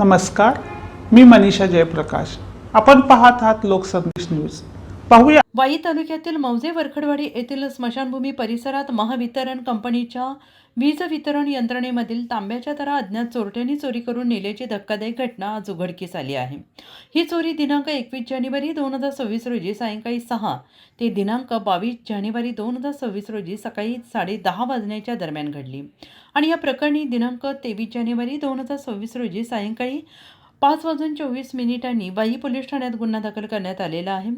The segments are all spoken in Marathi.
नमस्कार, मी मनीषा जयप्रकाश. आपण पाहत आहात लोकसंदेश न्यूज. पाहूया. वाई तालुक्यातील मौजे वरखडवाडी येथील स्मशानभूमी परिसरात महावितरण कंपनीच्या वीज वितरण यंत्रणेमधील तांब्याच्या तारा अज्ञात चोरट्यांनी चोरी करून नेल्याची धक्कादायक घटना आज उघडकीस आली आहे. ही चोरी दिनांक 21 जानेवारी 2026 रोजी सायंकाळी 6 ते दिनांक 22 जानेवारी 2026 रोजी सकाळी 10:30 वाजण्याच्या दरम्यान घडली आणि या प्रकरणी दिनांक 23 जानेवारी 2026 रोजी सायंकाळी 5:24 वाई पोलीस ठाण्यात गुन्हा दाखल करण्यात आलेला आहे.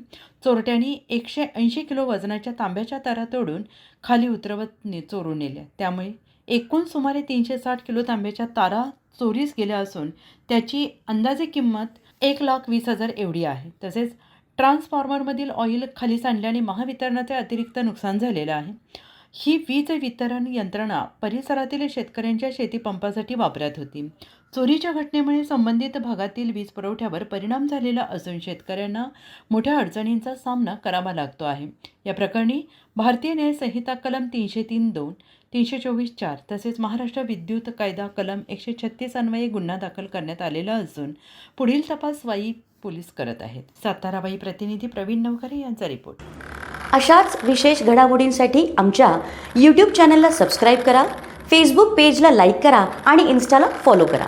चोरट्यांनी 180 किलो वजनाच्या तांब्याच्या तारा तोडून खाली उतरवत चोरून नेल्या. त्यामुळे एकूण सुमारे 360 किलो तांब्याच्या तारा चोरीस गेल्या असून त्याची अंदाजे किंमत 1,20,000 एवढी आहे. तसेच ट्रान्सफॉर्मरमधील ऑइल खाली सांडल्याने महावितरणाचे अतिरिक्त नुकसान झालेलं आहे. ही वीज वितरण यंत्रणा परिसरातील शेतकऱ्यांच्या शेतीपंपासाठी वापरत होती. चोरीच्या घटनेमुळे संबंधित भागातील वीज पुरवठ्यावर परिणाम झालेला असून शेतकऱ्यांना मोठ्या अडचणींचा सामना करावा लागतो आहे. या प्रकरणी भारतीय न्याय संहिता कलम 303(2), 324(4) तसेच महाराष्ट्र विद्युत कायदा कलम 136 अन्वये गुन्हा दाखल करण्यात आलेला असून पुढील तपास वाई पोलीस करत आहेत. सातारा वाई प्रतिनिधी प्रवीण नवकरे यांचा रिपोर्ट. अशाच विशेष घडामोडींसाठी आमच्या यूट्यूब चॅनलला सबस्क्राईब करा, फेसबुक पेजला लाईक करा आणि इन्स्टाला फॉलो करा.